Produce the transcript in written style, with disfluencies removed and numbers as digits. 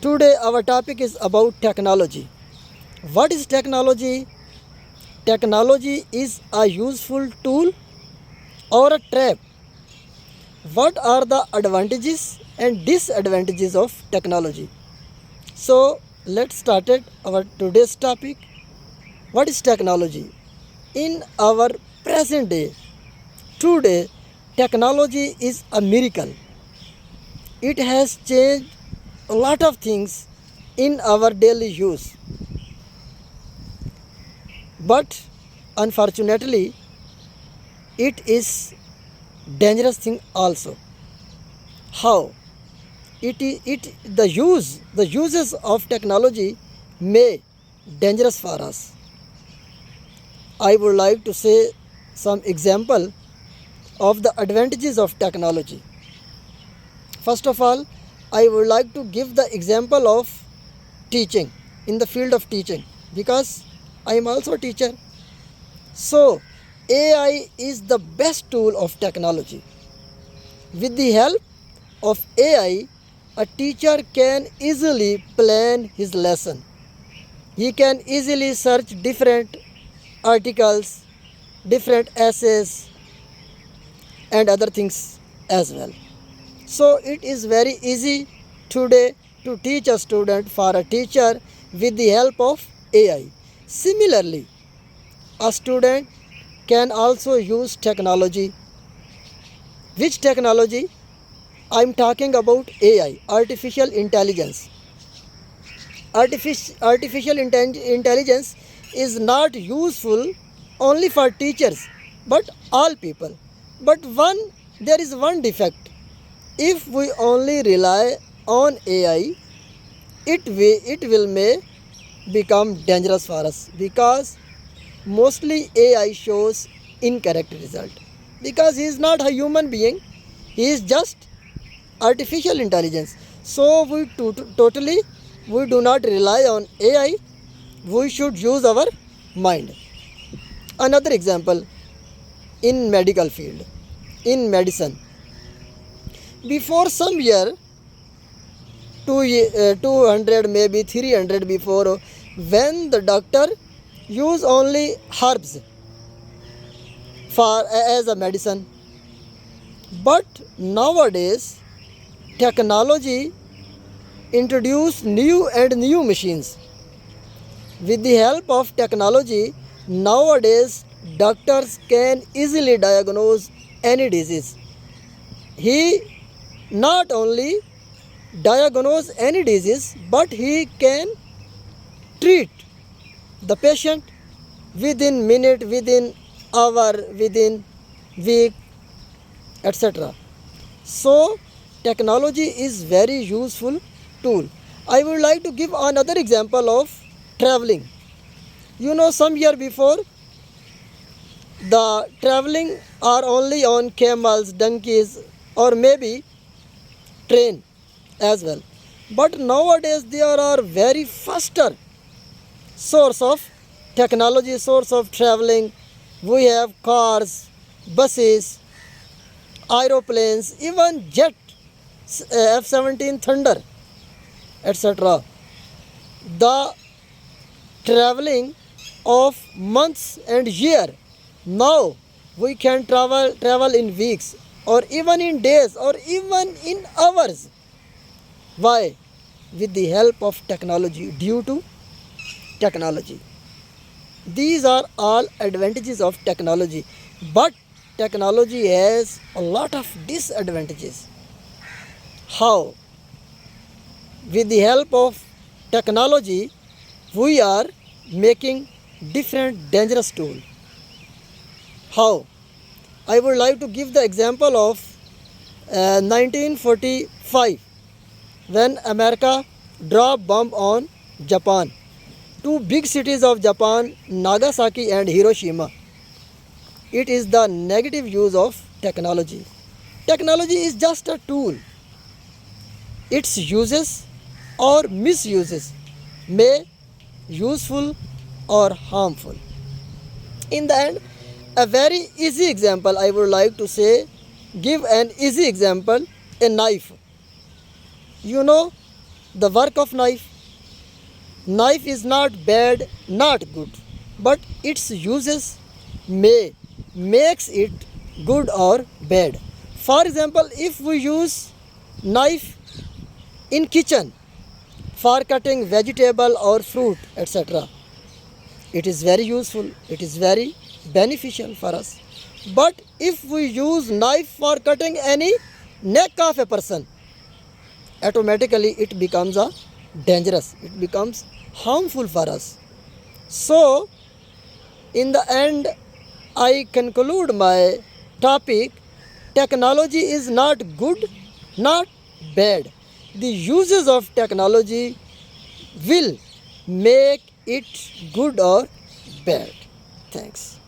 Today our topic is about technology. What is technology? Technology is a useful tool or a trap. What are the advantages and disadvantages of technology? So let's start it our today's topic. What is technology? In our present day, today technology is a miracle. It has changed a lot of things in our daily use. But unfortunately, it is dangerous thing also. How? The uses of technology may dangerous for us. I would like to say some example of the advantages of technology. First of all, I would like to give the example of teaching in the field of teaching because I am also a teacher. So, AI is the best tool of technology. With the help of AI, a teacher can easily plan his lesson. He can easily search different articles, different essays, and other things as well. So it is very easy today to teach a student for a teacher with the help of AI. Similarly, a student can also use technology. Which technology? I am talking about AI, artificial intelligence. Artificial intelligence is not useful only for teachers but all people. But there is one defect. If we only rely on AI, it will may become dangerous for us because mostly AI shows incorrect result because he is not a human being, he is just artificial intelligence. So totally we do not rely on AI, we should use our mind. Another example, in medical field, in medicine, before some year 200 maybe 300 before, when the doctor use only herbs for as a medicine, but nowadays technology introduce new and new machines. With the help of technology, nowadays doctors can easily diagnose any disease. He not only diagnose any disease, but he can treat the patient within minute, within hour, within week, etc. So technology is very useful tool. I would like to give another example of traveling. Some year before, the traveling are only on camels, donkeys, or maybe train as well. But nowadays there are very faster source of technology, source of traveling. We have cars, buses, aeroplanes, even jet, F-17 Thunder, etc. The traveling of months and year, now we can travel in weeks or even in days or even in hours. Why? With the help of technology, due to technology. These are all advantages of technology, but technology has a lot of disadvantages. How? With the help of technology, we are making different dangerous tools. How? I would like to give the example of 1945, when America dropped bomb on Japan. Two big cities of Japan, Nagasaki and Hiroshima. It is the negative use of technology. Technology is just a tool. Its uses or misuses may useful or harmful. In the end, a very easy example I would like to say, give an easy example, a knife. You know, the work of knife. Knife is not bad, not good, but its uses makes it good or bad. For example, if we use knife in kitchen for cutting vegetable or fruit, etc., it is very useful, it is very beneficial for us. But if we use knife for cutting any neck of a person, automatically it becomes a dangerous, it becomes harmful for us. So in the end, I conclude my topic: technology is not good, not bad. The uses of technology will make it good or bad. Thanks.